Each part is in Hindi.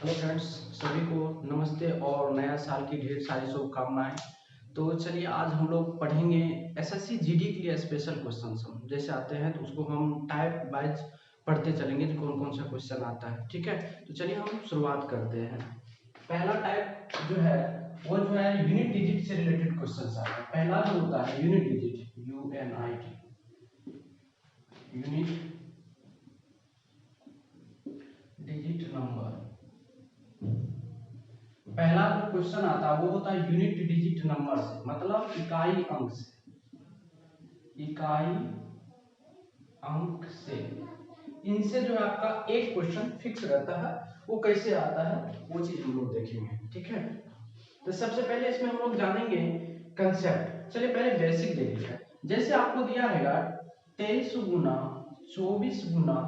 हेलो फ्रेंड्स, सभी को नमस्ते और नया साल की ढेर सारी शुभकामनाएं। तो चलिए आज हम लोग पढ़ेंगे एसएससी जीडी के लिए स्पेशल क्वेश्चन। हम जैसे आते हैं तो उसको हम टाइप वाइज पढ़ते चलेंगे जो कौन कौन सा क्वेश्चन आता है। ठीक है, तो चलिए हम शुरुआत करते हैं। पहला टाइप जो है वो जो है यूनिट डिजिट से रिलेटेड क्वेश्चन आता है। पहला जो होता है unit digit, U N I T, unit digit number. पहला जो क्वेश्चन आता है वो होता है यूनिट डिजिट नंबर से, मतलब इकाई अंक से। इकाई अंक से इनसे जो है आपका एक क्वेश्चन फिक्स रहता है। वो कैसे आता है वो चीज हम लोग देखेंगे। ठीक है, तो सबसे पहले इसमें हम लोग जानेंगे कंसेप्ट। चलिए पहले बेसिक देख लिया। जैसे आपको दिया रहेगा 23 गुना 24 गुना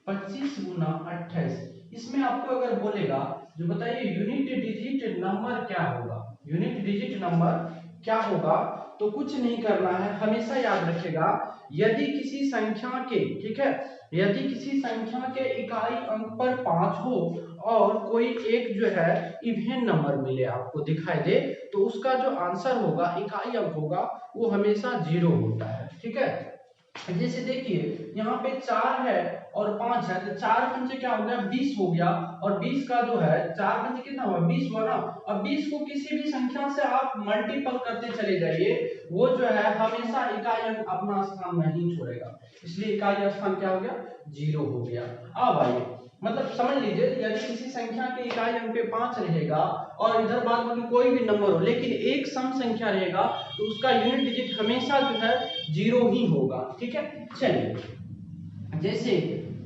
25 गुना 28, इसमें आपको अगर बोलेगा जो बताइए यूनिट डिजिट नंबर क्या होगा, यूनिट डिजिट नंबर क्या होगा, तो कुछ नहीं करना है। हमेशा याद रखिएगा यदि किसी संख्या के, ठीक है, यदि किसी संख्या के इकाई अंक पर 5 हो और कोई एक जो है इवेन नंबर मिले आपको दिखाई दे, तो उसका जो आंसर होगा, इकाई अंक होगा, वो हमेशा 0 होता है। ठीक है, जैसे देखिए यहाँ पे 4 है और 5 है, तो 4 पंचे क्या हो गया 20 हो गया, और 20 का जो है 4 पंचे कितना हुआ 20 हुआ ना। अब 20 को किसी भी संख्या से आप मल्टीपल करते चले जाइए, वो जो है हमेशा इकाई अंक अपना स्थान नहीं छोड़ेगा, इसलिए इकाई स्थान क्या हो गया 0 हो गया। अब आइए मतलब समझ लीजिए यदि किसी संख्या के इकाई अंक पे 5 रहेगा और इधर बाद में कोई भी नंबर हो लेकिन एक सम संख्या रहेगा, तो उसका यूनिट डिजिट हमेशा जो है 0 ही होगा। ठीक है, चलिए जैसे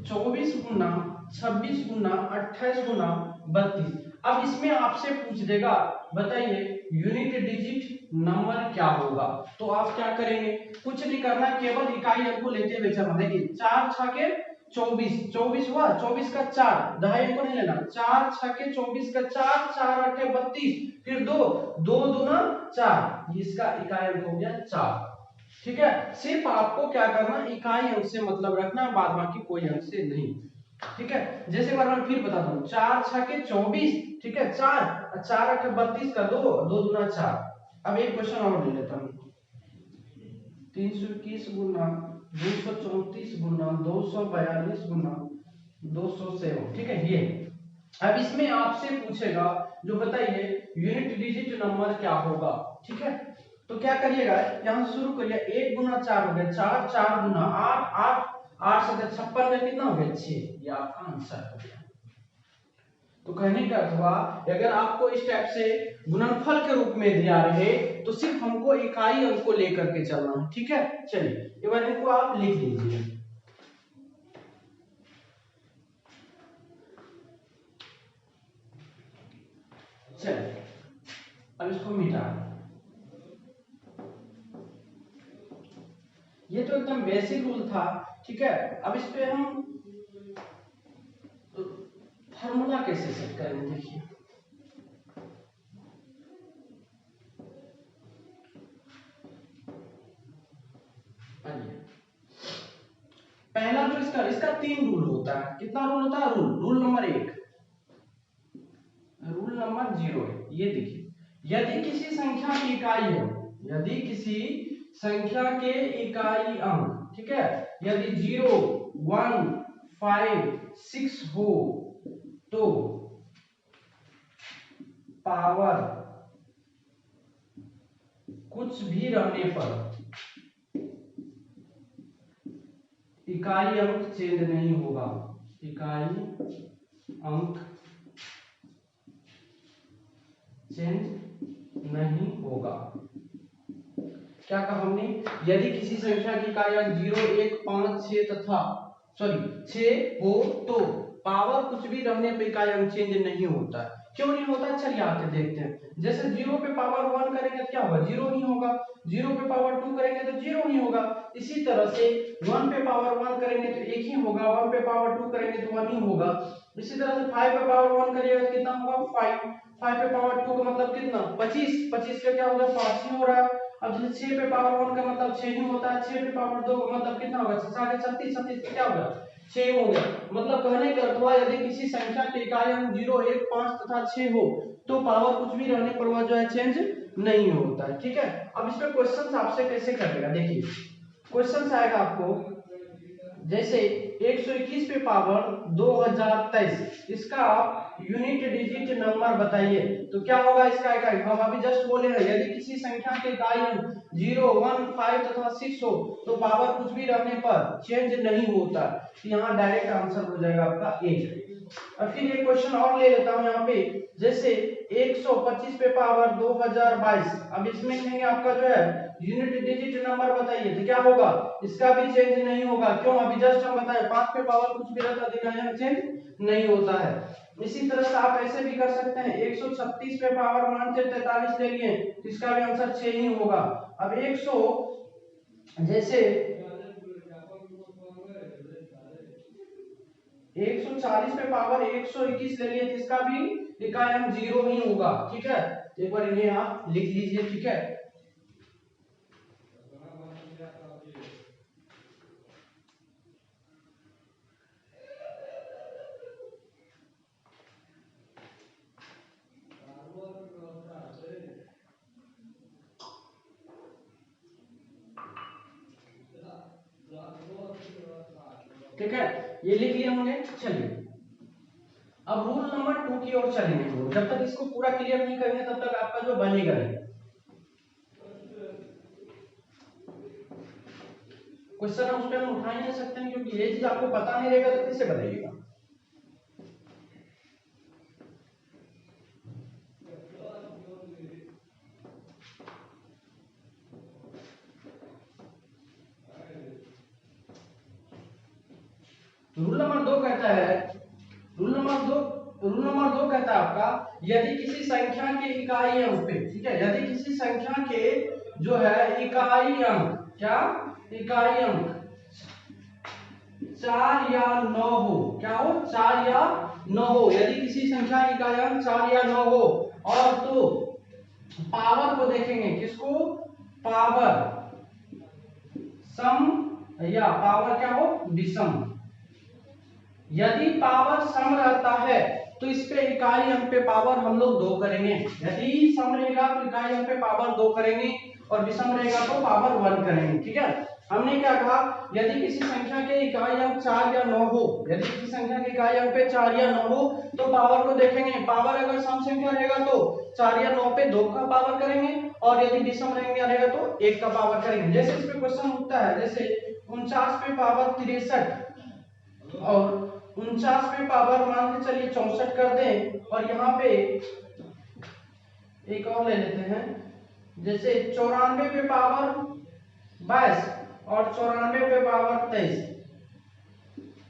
24 गुना 26 गुना 28 गुना 32। अब इसमें आपसे पूछ देगा बताइए यूनिट डिजिट नंबर क्या होगा, तो आप क्या करेंगे, कुछ नहीं करना, केवल इकाई अंक को लेते हुए चलना। देखिए 4 छके 24, 24 हुआ, 24 का 4 दहाई अंक को नहीं लेना, 4 छके 24 का 4, 4 अठे 32, फिर 2 2 दूना 4, इसका इकाई अंक हो गया 4। ठीक है, सिर्फ आपको क्या करना इकाई अंक से मतलब रखना, बाद बाकी कोई अंक से नहीं। ठीक है, जैसे बार मैं फिर बता दूं 4 छके 24, ठीक है, 4 4 अठे 32 का 2 2 दूना 4। अब एक क्वेश्चन और ले लेता हूं, 321 गुना 234 गुना 242 गुना 207। ठीक है, ये अब इसमें आपसे पूछेगा जो बताइए यूनिट डिजिट नंबर क्या होगा। ठीक है, तो क्या करिएगा यहां शुरू करिए, 1 गुना 4 हो गया 4, 4 गुना 8, 8 8 से 56 में कितना हो गया 6, ये आपका आंसर हो गया। तो कहने का अर्थ हुआ अगर आपको इस टाइप से गुणनफल के रूप में दिया रहे तो सिर्फ हमको इकाई अंक को लेकर के चलना है। ठीक है, चलिए एक बार इनको आप लिख लीजिए। चलिए अब इसको मिटा, ये तो एकदम बेसिक रूल था। ठीक है, अब इस पे हम फार्मूला कैसे सेट करेंगे, देखिए पहला जो इसका इसका 3 रूल होता है। कितना रूल होता है, रूल नंबर 1, रूल नंबर 0 है। ये देखिए यदि किसी संख्या की इकाई अंक, यदि किसी संख्या के इकाई अंक, ठीक है, यदि 0 1 5 6 हो तो पावर कुछ भी रहने पर इकाई अंक चेंज नहीं होगा, इकाई अंक चेंज नहीं होगा। क्या कहा हमने, यदि किसी संख्या की इकाई अंक 0 1 5 6 तथा 6 हो तो पावर कुछ भी रहने पे इकाई अंक चेंज नहीं होता। क्यों नहीं होता, चलिए आके देखते हैं। जैसे 0 पे पावर 1 करेंगे तो क्या होगा 0 ही होगा, 0 पे पावर 2 करेंगे तो 0 ही होगा। इसी तरह से 1 पे पावर 1 करेंगे तो 1 ही होगा, 1 पे पावर 2 करेंगे तो 1 ही होगा। इसी तरह से 5 पे पावर 1 करिएगा तो कितना होगा 5, 5 पे पावर 2 का मतलब कितना 25, 25 का क्या होगा 5 ही हो रहा है। अब जैसे 6 पे पावर 1 का मतलब 6 ही होता है, 6 पे पावर 2 का मतलब कितना होगा 6 36, 36 क्या होगा 6 हो गया। मतलब कहने का अर्थ हुआ यदि किसी संख्या के इकाई अंक 0, 1, 5 तथा 6 हो तो पावर कुछ भी रहने पर वह जो है चेंज नहीं होता है। ठीक है, अब इसमें क्वेश्चन आपसे कैसे करेगा, देखिए क्वेश्चन आएगा आपको जैसे 121 पे पावर 2023, इसका आप यूनिट डिजिट नंबर बताइए। तो क्या होगा इसका इकाई, हम अभी जस्ट बोले हैं यदि किसी संख्या के इकाई अंक 0, 1, 5 तथा 6 हो तो पावर कुछ भी रहने पर चेंज नहीं होता। यहाँ डायरेक्ट आंसर हो जाएगा आपका 1। और फिर एक क्वेश्चन और ले लेता हूं यहाँ पे, जैसे 125 पे पावर 2022, अब इसमें कहेंगे आपका जो है यूनिट डिजिट नंबर बताइए। तो क्या होगा, इसका भी चेंज नहीं होगा। क्यों, अभी जस्ट हम बताए 5 पे पावर कुछ भी रहता है चेंज नहीं होता है। इसी तरह से आप ऐसे भी कर सकते हैं 136 पे पावर मान के 43 ले लिए, इसका भी आंसर 6 ही होगा। अब 100 जैसे 140 पे पावर 121 ले लिए, इसका भी इकाई अंक 0 ही होगा। ठीक है, एक बार इन्हें आप लिख लीजिए। ठीक है, ठीक है, ये लिख लिए होंगे। चलिए अब रूल नंबर 2 की ओर चलेंगे। जब तक इसको पूरा क्लियर नहीं करेंगे तब तक आपका जो बनेगा नहीं। क्वेश्चन उस पर हम उठा ही नहीं सकते हैं क्योंकि ये चीज आपको पता नहीं रहेगा तो कैसे बताइएगा। रूल नंबर 2 कहता है, रूल नंबर दो कहता है आपका यदि किसी संख्या के इकाई अंक पे, ठीक है, यदि किसी संख्या के जो है इकाई अंक, क्या इकाई अंक 4 या 9 हो, क्या हो 4 या 9 हो, यदि किसी संख्या की इकाई अंक 4 या 9 हो और तो पावर को देखेंगे, किसको, पावर सम या पावर क्या हो विषम। यदि पावर सम रहता है तो इस पे इकाई अंक पे पावर हम लोग 2 करेंगे। यदि सम रहेगा तो इकाई अंक पे पावर 2 करेंगे और विषम रहेगा तो पावर 1 करेंगे। ठीक है, हमने क्या कहा, यदि किसी संख्या के इकाई अंक 4 या 9 हो, यदि किसी संख्या के इकाई अंक पे 4 या 9 हो तो पावर को देखेंगे। पावर अगर सम संख्या रहेगा तो 4 या 9 पे 2 का पावर करेंगे और यदि विषम रहेगा तो 1 का पावर करेंगे। जैसे इस पे क्वेश्चन उठता है, जैसे 49 पे पावर 63 और 49 पे पावर मान के चलिए 64 कर दें और यहाँ पे एक और ले लेते हैं, जैसे 94 पे पावर 22 और 94 पे पावर 23।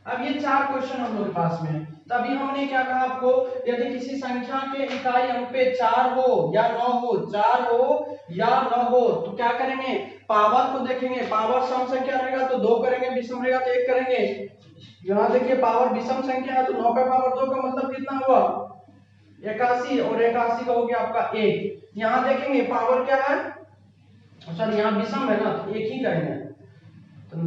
अब ये 4 क्वेश्चन हम लोग के पास में है। तभी हमने क्या कहा आपको, यदि किसी संख्या के इकाई अंक पे 4 हो या 9 हो, 4 हो या 9 हो तो क्या करेंगे, पावर को देखेंगे। पावर सम संख्या रहेगा तो 2 करेंगे, विषम रहेगा तो 1 करेंगे। यहाँ देखिए पावर विषम संख्या है तो 9 पे पावर 2 का मतलब कितना हुआ 81 और 81 का हो गया आपका 1। यहाँ देखेंगे पावर क्या है, सॉरी यहाँ विषम है ना तो 1 ही करेंगे। तो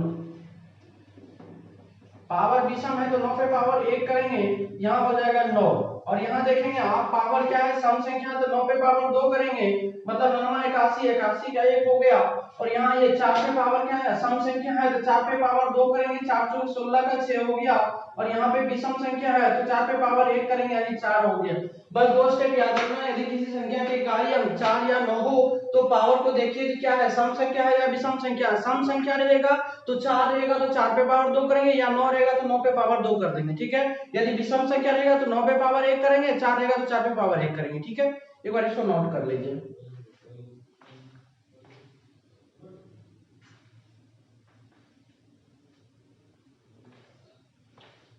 पावर विषम है तो 9 पे पावर 1 करेंगे, यहाँ हो जाएगा 9। और यहाँ देखेंगे आप पावर क्या है सम संख्या तो 9 पे पावर 2 करेंगे, मतलब 9 81, 81 का 1 हो गया। और यहाँ ये 4 पे पावर क्या है सम संख्या है तो 4 पे पावर 2 करेंगे, 4 चौक 16 का 6 हो गया। और यहाँ पे विषम संख्या है तो 4 पे पावर 1 करेंगे यानी 4 हो गया। बस 2 स्टेप याद रखना, यदि किसी संख्या के इकाई अंक 4 या 9 हो तो पावर को देखिए कि क्या है सम संख्या है या विषम संख्या है। सम संख्या रहेगा तो 4 रहेगा तो 4 पे पावर 2 करेंगे, या 9 रहेगा तो 9 पे पावर 2 कर देंगे। ठीक है, यदि विषम संख्या रहेगा तो 9 पे पावर 1 करेंगे, 4 रहेगा तो 4 पे पावर 1 करेंगे। ठीक है, एक बार इसको नोट कर लीजिए।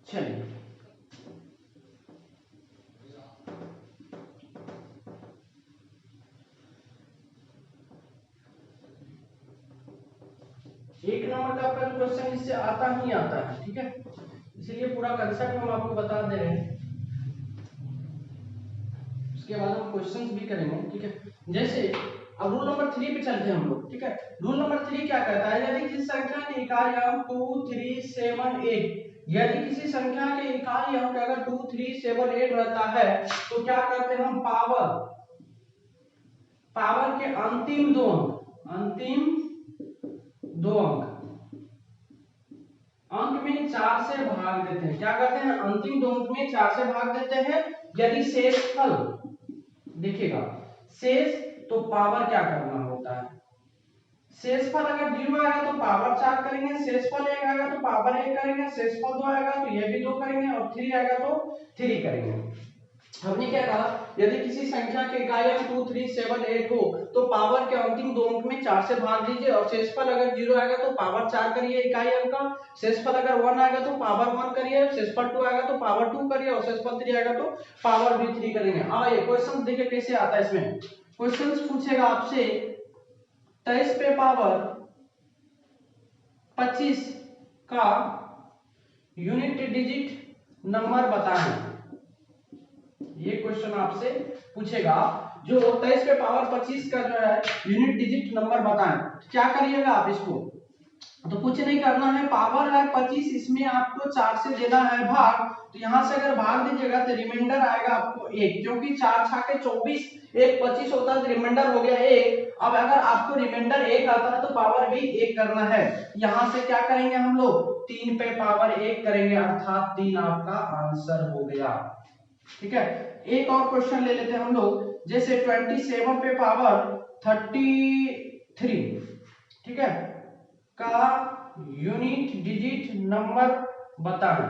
चलिए एक नंबर का आपका जो क्वेश्चन इससे आता ही आता है। ठीक है, इसलिए पूरा कंसेप्ट हम आपको बता दे रहे हैं, उसके बाद हम क्वेश्चंस भी करेंगे। ठीक है, जैसे अब रूल नंबर 3 पे चलते हैं हम लोग। ठीक है, रूल नंबर 3 क्या कहता है, यदि किसी संख्या की इकाई अंक 2, 3, 7, 8 यदि किसी संख्या के इकाई अंक अगर 2, 3, 7, 8 रहता है तो क्या करते हैं हम, पावर के अंतिम दो अंक में 4 से भाग देते हैं। क्या करते हैं, अंतिम दो अंक में 4 से भाग देते हैं। यदि शेषफल देखिएगा, शेष तो पावर क्या करना होता है, शेषफल अगर 0 आएगा तो पावर 4 करेंगे, शेषफल 1 आएगा तो पावर 1 करेंगे, शेषफल 2 आएगा तो ये भी 2 करेंगे और 3 आएगा तो 3 करेंगे। हमने क्या कहा, यदि किसी संख्या के इकाई अंक 2, 3, 7, 8 हो तो पावर के अंतिम दो अंक में 4 से भाग दीजिए और शेषफल अगर 0 आएगा तो पावर 4 करिए इकाई अंक का, शेषफल अगर 1 आएगा तो पावर 1 करिए, शेषफल 2 आएगा तो पावर 2 करिए और शेषफल 3 आएगा तो पावर भी 3 करेंगे। अब ये क्वेश्चन देखिए कैसे आता है। इसमें क्वेश्चन पूछेगा आपसे 23 पे पावर 25 का यूनिट डिजिट नंबर बताएं। ये क्वेश्चन आपसे पूछेगा, जो 23 पे पावर 25 का जो है यूनिट डिजिट नंबर बताएं। क्या करिएगा आप, इसको तो कुछ नहीं करना है, पावर है 25, इसमें आपको 4 से देना है भाग, तो यहां से अगर भाग दीजिएगा तो रिमाइंडर आएगा आपको 1, क्योंकि 4 छाके 24, 1 25 होता है तो रिमाइंडर हो गया 1। अब अगर आपको रिमाइंडर 1 आता है तो पावर भी 1 करना है। यहां से क्या करेंगे हम लोग, 3 पे पावर 1 करेंगे, अर्थात 3 आपका आंसर हो गया। ठीक है, एक और क्वेश्चन ले लेते हैं हम लोग, जैसे 27 पे पावर 33, ठीक है, का यूनिट डिजिट नंबर बताएं।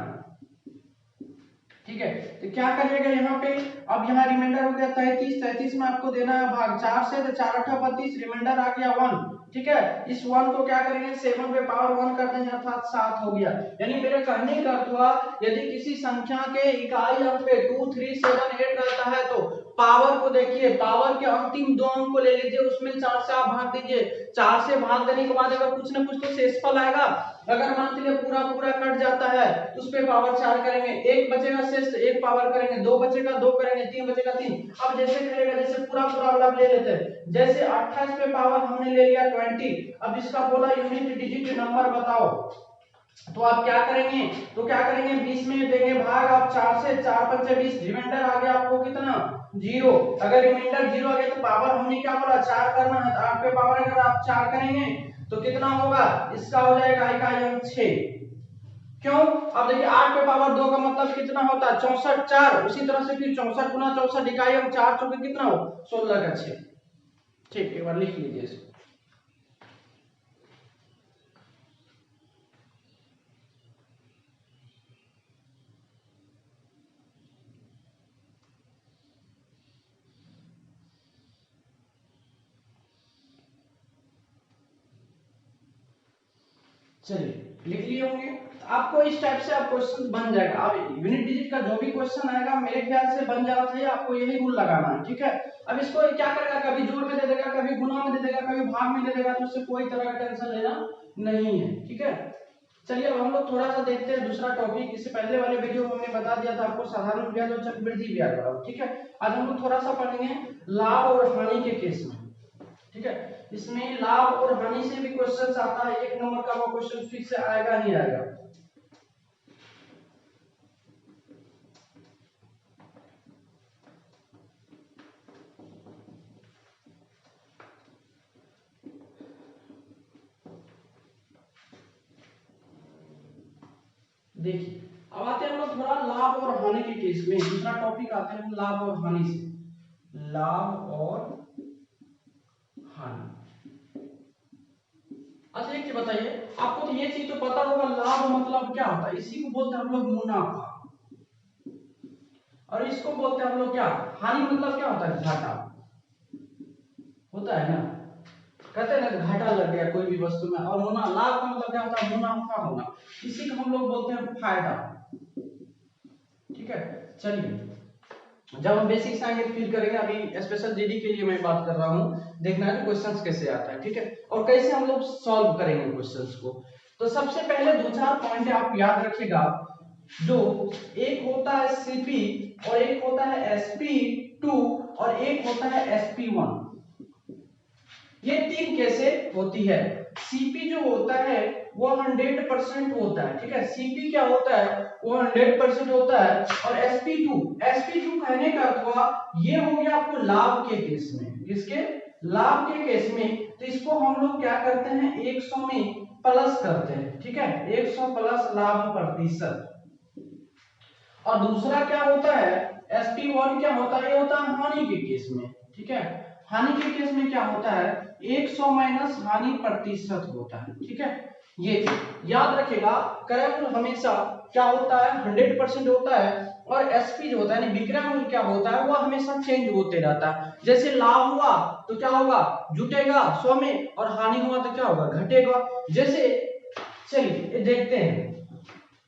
ठीक है, तो क्या करिएगा यहाँ पे, अब यहाँ रिमाइंडर हो गया 33, 33 में आपको देना है भाग 4 से, तो 4 8 32, रिमाइंडर आ गया 1। ठीक है, इस 1 को क्या करेंगे, 7 पे पावर 1 कर देंगे, अर्थात 7 हो गया। यानी मेरे कहने का अर्थ हुआ, यदि किसी संख्या के इकाई अंक पे 2, 3, 7, 8 रहता है तो पावर को देखिए, पावर के अंतिम दो अंक को ले लीजिए, उसमें 4 से आप भाग दीजिए, 4 से भाग देने के बाद अगर कुछ ना कुछ तो शेषफल आएगा। अगर मान लीजिए पूरा पूरा कट जाता है तो उस पे पावर 4 करेंगे, 1 बचेगा शेष, 1 पावर करेंगे, 2 बचेगा 2 करेंगे, 3 बचेगा 3। अब जैसे करेगा, जैसे पूरा पूरा वाला ले लेते हैं, जैसे 28 पे पावर हमने ले लिया 20, अब इसका बोला यूनिट डिजिट नंबर बताओ, तो आप क्या करेंगे, 20 में देंगे भाग आप 4 से, 4 5 20, रिमाइंडर आ गया आपको कितना, 0। अगर रिमाइंडर 0 आ गया तो पावर हमने क्या बोला, 4 करना है, तो 8 पे पावर अगर आप 4 करेंगे तो कितना होगा, इसका हो जाएगा इकाई अंक 6। क्यों, अब देखिए 8 पे पावर 2 का मतलब कितना होता है, 64, 4, उसी तरह से फिर 64 गुना 64 इकाई अंक 4 चौके कितना हो, 16 का 6। ठीक, एक बार लिख लीजिए इसको। चलिए लिख लिए होंगे, आपको इस टाइप से आप क्वेश्चन बन जाएगा। अब यूनिट डिजिट का जो भी क्वेश्चन आएगा मेरे ख्याल से बन जाना चाहिए, आपको यही रूल लगाना है। ठीक है, अब इसको क्या करेगा, कभी जोड़ में दे देगा, कभी गुणा में दे देगा, कभी भाग में दे देगा, तो उससे कोई तरह का टेंशन लेना नहीं है। ठीक है, चलिए अब हम लोग थोड़ा सा देखते हैं दूसरा टॉपिक। इससे पहले वाले वीडियो में हमने बता दिया था आपको साधारण ब्याज और चक्रवृद्धि ब्याज वाला। ठीक है, आज हम लोग थोड़ा सा पढ़ेंगे लाभ और हानि के केस में। ठीक है, इसमें लाभ और हानि से भी क्वेश्चंस आता है, 1 नंबर का वो क्वेश्चन फिक्स आएगा ही आएगा। देखिए अब आते हैं हम लोग थोड़ा लाभ और हानि के केस में, दूसरा टॉपिक आते हैं लाभ और हानि से। लाभ और हानि, अच्छा एक चीज बताइए, आपको तो ये चीज तो पता होगा, लाभ मतलब क्या होता है, इसी को बोलते हैं हम लोग मुनाफा, और इसको बोलते हैं हम लोग क्या, हानि मतलब क्या होता है, घाटा होता है ना, कहते हैं ना घाटा लग गया कोई भी वस्तु में। और लाभ का मतलब क्या होता है, मुनाफा होना, इसी को हम लोग बोलते हैं फायदा। ठीक है, चलिए जब हम बेसिक्स आएंगे फील करेंगे, अभी स्पेशल जीडी के लिए मैं बात कर रहा हूँ, देखना है क्वेश्चंस कैसे आता है। ठीक है, और कैसे हम लोग सॉल्व करेंगे क्वेश्चंस को। तो सबसे पहले 2-4 पॉइंट आप याद रखिएगा, जो एक होता है सीपी और एक होता है sp2 और एक होता है sp1। ये तीन कैसे होती है, सीपी जो होता है वो 100% होता है, ठीक है। सीपी क्या होता है, वो 100% होता है। और एसपी टू कहने का अर्थ हुआ, ये हो गया आपको लाभ के केस में, किसके, लाभ के केस में। तो इसको हम लोग क्या करते हैं, 100 में प्लस करते हैं, ठीक है, 100 प्लस लाभ प्रतिशत। और दूसरा क्या होता है, SP1 क्या होता है, ये होता है हानि के केस में, ठीक है। हानि के केस में क्या होता है, 100 माइनस हानि प्रतिशत होता है, ठीक है। ये याद रखेगा, क्रय मूल्य हमेशा क्या होता है, 100% होता है। और एसपी जो होता है विक्रय मूल्य क्या होता है, वो हमेशा चेंज होते रहता है। जैसे लाभ हुआ तो क्या होगा, जुटेगा 100 में, और हानि हुआ तो क्या होगा, घटेगा। जैसे चलिए देखते हैं,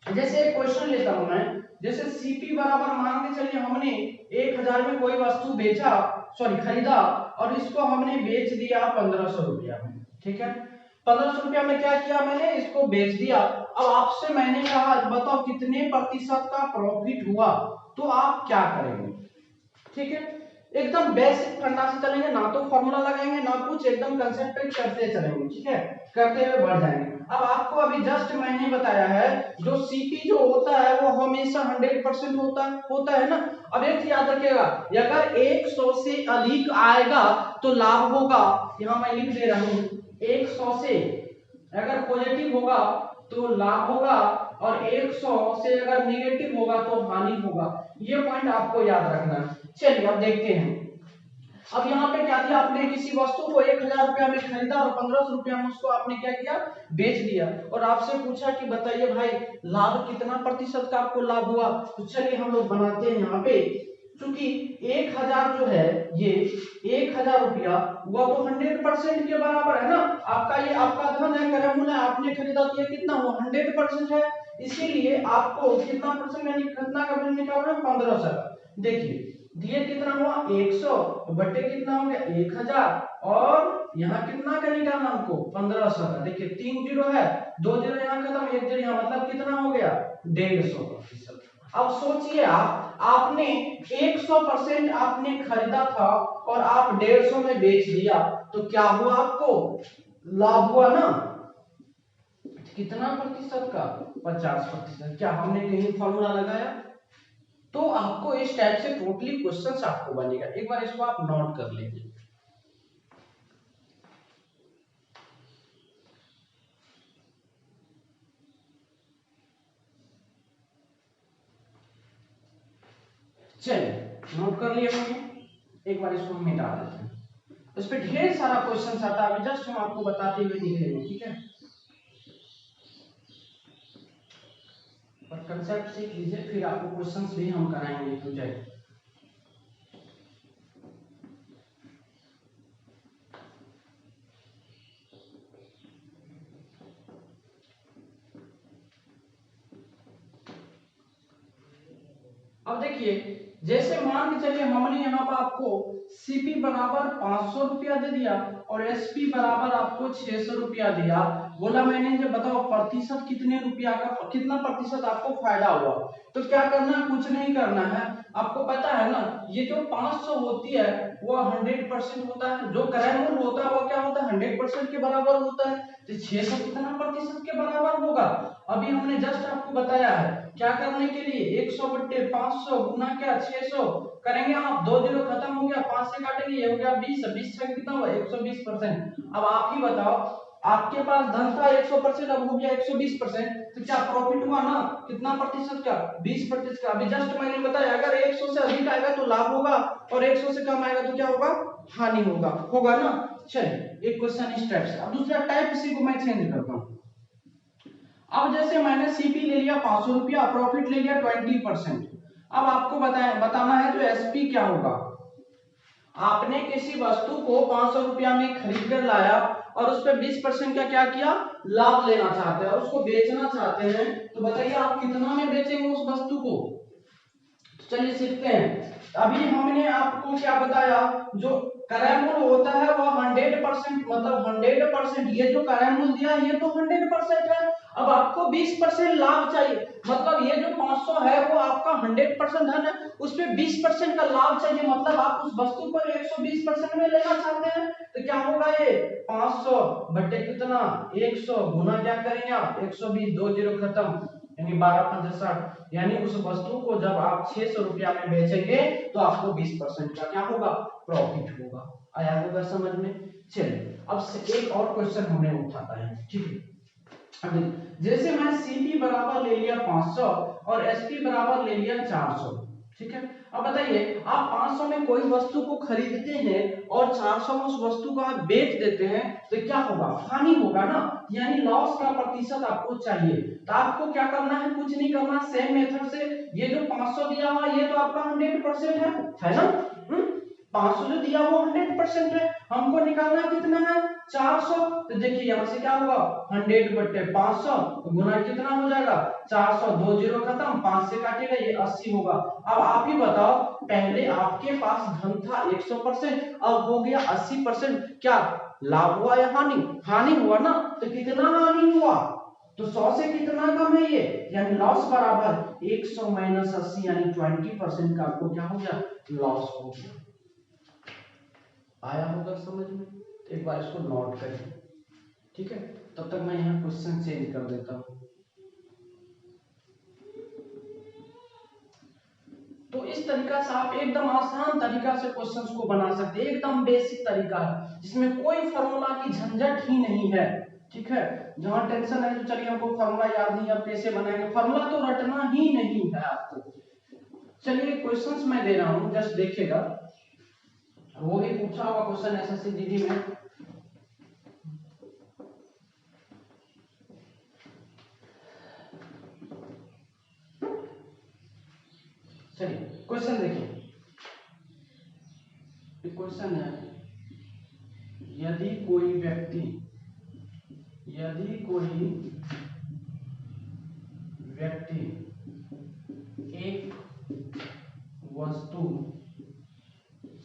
जैसे एक क्वेश्चन लेता हूं मैं, जैसे सीपी बराबर मान के चलिए हमने 1000 में कोई वस्तु बेचा, सॉरी खरीदा, और इसको हमने बेच दिया 1500 रुपया में, ठीक है। 1500 रुपया में क्या किया मैंने, इसको बेच दिया। अब आपसे मैंने कहा बताओ कितने प्रतिशत का प्रॉफिट हुआ, तो आप क्या करेंगे, ठीक है। एकदम बेसिक फंडा से चलेंगे, ना तो फॉर्मूला लगाएंगे ना कुछ, एकदम कंसेंट्रेट करते चलेंगे, ठीक है, करते हुए बढ़ जाएंगे। अब आपको अभी जस्ट मैंने बताया है, जो सीपी जो होता है वो हमेशा 100% होता है ना। अब एक याद रखिएगा, अगर 100 से अधिक आएगा तो लाभ होगा, यहां मैं लिख दे रहा हूं, 100 से अगर पॉजिटिव होगा तो लाभ होगा, और 100 से अगर नेगेटिव होगा तो हानि होगा। ये पॉइंट आपको याद रखना है। चलिए अब देखते हैं, अब यहाँ पे क्या दिया, आपने किसी वस्तु को 1000 रुपया में खरीदा और 1500 रुपया में उसको आपने क्या किया, बेच दिया। और आपसे पूछा कि बताइए भाई लाभ कितना प्रतिशत का आपको लाभ हुआ। तो चलिए हम लोग बनाते हैं यहाँ पे, क्योंकि 1000 जो है, ये 1000 रुपया हुआ तो 100% के बराबर है ना। आपका ये आपका धन है, क्रय मूल्य आपने खरीदा तो ये कितना हुआ, 100% है। इसीलिए आपको कितना परसेंट यानी कितना का बिल निकालना है, 1500। देखिए दिए कितना हुआ 100, तो बटे कितना हो गया 1000, और यहाँ कितना का निकालना हमको 1500 का। देखिए 3 जीरो है, 2 जीरो यहाँ खत्म, 1 जीरो यहाँ, मतलब कितना हो गया 150%। अब सोचिए आपने 100% आपने खरीदा था और आप 150 में बेच दिया, तो क्या हुआ, आपको लाभ हुआ ना, कितना प्रतिशत का, 50%। क्या हमने कहीं फॉर्मूला लगाया। तो आपको इस टाइप से टोटली क्वेश्चंस आपको बनेगा, एक बार इसको आप नोट कर लीजिए। चलिए नोट कर लिया हमने, एक बार इसको मिटा देते हैं। इस पे ढेर सारा क्वेश्चन आता है, जस्ट हम आपको बताते हुए निकलेंगे, ठीक है। पर कंसेप्ट सीख लीजिए, फिर आपको क्वेश्चंस भी हम कराएंगे टू जेड। अब देखिए, जैसे मान के चलिए हमने यहाँ पर आपको सीपी बराबर 500 रुपया दे दिया और एसपी बराबर आपको 600 रुपया दिया। बोला मैंने जो बताओ प्रतिशत कितने रुपया का, कितना प्रतिशत आपको फायदा हुआ। तो क्या करना है, कुछ नहीं करना है। आपको पता है ना, ये जो 500 होती है वो 100% होता है, जो क्रय मूल्य होता है वो क्या होता है 100% के बराबर होता है। तो 600 कितना प्रतिशत के बराबर होगा, अभी हमने जस्ट आपको बताया है। क्या करने के लिए 100 बट्टे 500 गुना क्या 600 करेंगे आप, 2 जीरो खत्म हो गया, 5 से काटेंगे, ये हो गया 20, 20 का कितना हुआ 120%। अब आप ही बताओ, आपके पास धन था 100%, अब हो गया 120%, तो क्या प्रॉफिट हुआ ना, कितना प्रतिशत का 20% का। अभी जस्ट मैंने बताया, अगर 100 से अधिक आएगा तो लाभ होगा, और 100 से कम आएगा तो क्या होगा, हानि होगा ना। चलिए एक क्वेश्चन इस टाइप से। अब दूसरा टाइप इसी को मैं चेंज करता हूं। अब जैसे मैंने सीपी ले लिया 500 रुपया, प्रॉफिट ले लिया 20%। अब आपको बताना है जो एसपी क्या होगा। आपने किसी वस्तु को 500 रुपया में खरीद कर लाया और उस पर 20% का क्या किया, लाभ लेना चाहते हैं और उसको बेचना चाहते हैं, तो बताइए आप कितना में बेचेंगे उस वस्तु को। चलिए सीखते हैं। अभी हमने आपको क्या बताया, जो क्रय मूल्य होता है वो 100%, मतलब 100%, ये जो क्रय मूल्य दिया ये तो 100% है। अब आपको 20% लाभ चाहिए, मतलब ये जो 500 है वो आपका 100% धन है, उस पे 20% का लाभ चाहिए, मतलब आप उस वस्तु पर 120% में लेना चाहते हैं। तो क्या होगा, ये 500 बटे कितना 100 गुना क्या करेंगे आप 120, 2 जीरो खत्म, यानी 12×5 = 60, यानी उस वस्तु को जब आप 600 रुपया में बेचेंगे तो आपको 20% का क्या होगा, प्रॉफिट होगा। आया होगा समझ में। चलिए अब से एक और क्वेश्चन हमने उठाता है, ठीक है। जैसे मैं सीपी बराबर ले लिया 500 और एसपी बराबर ले लिया 400, ठीक है। अब बताइए आप 500 में कोई वस्तु को खरीदते हैं और 400 में उस वस्तु को आप बेच देते हैं, तो क्या होगा, हानि होगा ना, यानी लॉस का प्रतिशत आपको चाहिए। तो आपको क्या करना है, कुछ नहीं करना, सेम मेथड से ये जो 500 दिया हुआ ये तो आपका 100% है ना। 500 जो दिया वो 100% है, हमको निकालना कितना है 400। तो देखिए यहाँ से क्या होगा 100 बटे 500 गुना कितना हो जाएगा 400, 2 जीरो खत्म, 5 से काटेगा ये 80 होगा। अब आप ही बताओ, पहले आपके पास धन था 100%, अब हो गया 80%, क्या लाभ हुआ या हानि, हानि हुआ ना। तो कितना हानि हुआ, तो 100 से कितना कम है ये, यानी लॉस बराबर 100 माइनस 80 यानी 20% का आपको क्या हो गया, लॉस हो गया। आया होगा समझ में। तो एक बार इसको नोट करिए, ठीक है। तब तक मैं यहाँ क्वेश्चन चेंज कर देता हूँ। तो इस तरीका से आप एकदम आसान तरीका से क्वेश्चंस को बना सकते हैं, एकदम बेसिक तरीका है जिसमें कोई फॉर्मूला की झंझट ही नहीं है, ठीक है। जहां टेंशन है तो चलिए हमको फॉर्मूला याद नहीं, अब कैसे बनाएंगे, फॉर्मूला तो रटना ही नहीं है आपको। चलिए क्वेश्चंस मैं दे रहा हूं, जस्ट देखिएगा, वो भी पूछा हुआ क्वेश्चन एसएससी जीडी में। चलिए क्वेश्चन देखिए, क्वेश्चन है, यदि कोई व्यक्ति एक वस्तु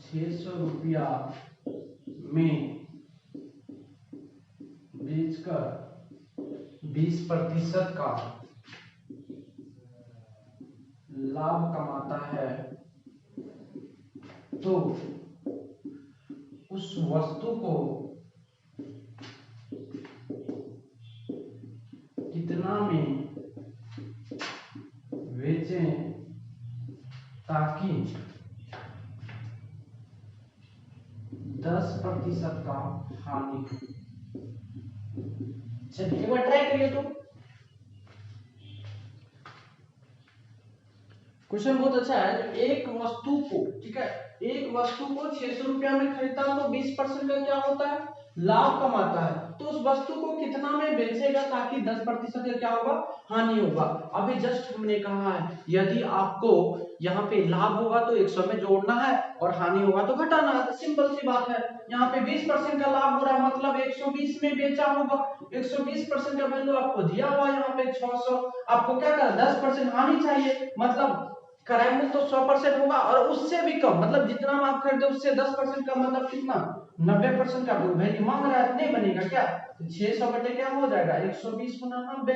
600 रुपया में बेचकर 20% का लाभ कमाता है, तो उस वस्तु को कितना में बेचें ताकि 10% का हानि। चलिए एक बार ट्राई करिए। तो क्वेश्चन बहुत अच्छा है, जो एक वस्तु को, ठीक है, एक वस्तु को 600 रुपया में खरीदता है तो 20% का क्या होता है, लाभ कमाता है, तो उस वस्तु को कितना में बेचेगा ताकि 10% का क्या होगा, हानि होगा। अभी जस्ट हमने कहा है यदि आपको यहाँ पे लाभ होगा तो 100 में जोड़ना है और हानि होगा तो घटाना है, सिंपल सी बात है। यहाँ पे 20% का लाभ हो रहा है, मतलब 120 में बेचा होगा, 120% का वैल्यू आपको दिया हुआ यहाँ पे 600, आपको क्या करना 10% हानि चाहिए, मतलब कराएंगे तो 100% होगा और उससे भी कम, मतलब जितना आप खरीदे उससे 10% का, मतलब कितना 90% का वैल्यू मांग रहा है, नहीं बनेगा क्या। तो 600 बटे क्या हो जाएगा 120 गुना 90,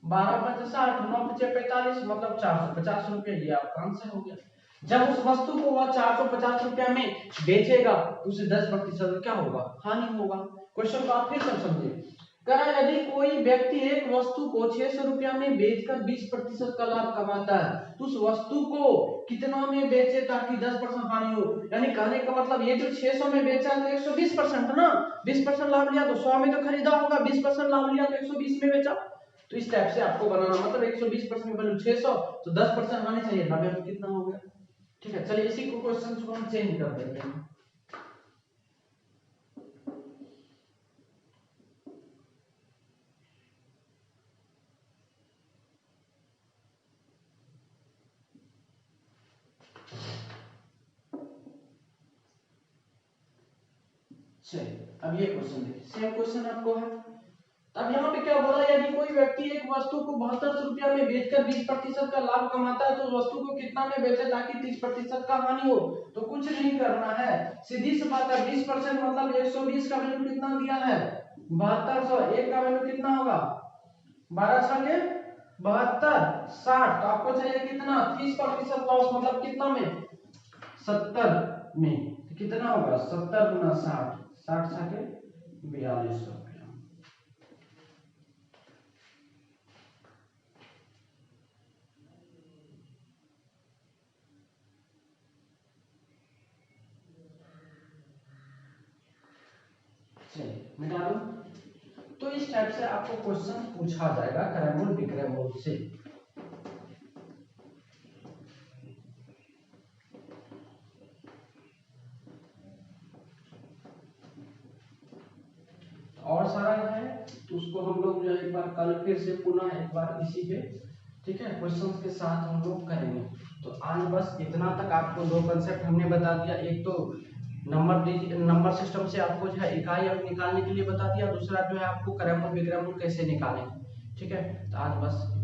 12×5 = 60, 9×5 = 45, मतलब 450 रुपया, ये आपका आंसर हो गया। जब उस वस्तु को वह 450 रुपया में बेचेगा तो उसे 10% क्या होगा, हानि होगा। क्वेश्चन को आप फिर से समझिए, कहा यदि कोई व्यक्ति एक वस्तु को 600 रुपया में बेचकर 20% का लाभ कमाता है, तो उस वस्तु को कितना में बेचे ताकि 10% हानि हो। यानी कहने का मतलब ये जो 600 में बेचा तो 120% ना, 20% लाभ लिया तो 100 में तो खरीदा होगा, 20% लाभ लिया तो 120 में बेचा। तो इस टाइप से आपको बनाना, मतलब 120% वैल्यू 600 तो 10% हानि चाहिए, 90 में कितना हो गया, ठीक है। चलिए इसी को क्वेश्चन को हम चेंज कर देते हैं। चलिए अब ये क्वेश्चन देखिए, सेम क्वेश्चन आपको है। अब यहाँ पे क्या बोला, यदि कोई व्यक्ति एक वस्तु को 72 रुपया में बेचकर 20% का लाभ कमाता है तो वस्तु को कितना में बेचे ताकि 30% का हानि हो। तो कुछ नहीं करना है, सीधी सी बात है, 20% मतलब 120 का वैल्यू कितना दिया है 7200, एक का वैल्यू कितना होगा 12 छके 72, 60। तो आपको चाहिए कितना 30% लॉस, मतलब कितना में 70 में। तो कितना होगा 70 गुना 60, 60 छके 4200 रुपया। चलिए मिटा दूं। तो इस टाइप से आपको क्वेश्चन पूछा जाएगा क्रय मूल्य विक्रय मूल्य से। और सारा है तो उसको हम लोग जो है एक बार कल फिर से पुनः एक बार इसी पे ठीक है क्वेश्चंस के साथ हम लोग करेंगे। तो आज बस इतना तक आपको दो कंसेप्ट हमने बता दिया। एक तो नंबर सिस्टम से आपको जो है इकाई अंक निकालने के लिए बता दिया, दूसरा जो है आपको क्रय मूल्य विक्रय मूल्य कैसे निकालें। ठीक है, तो आज बस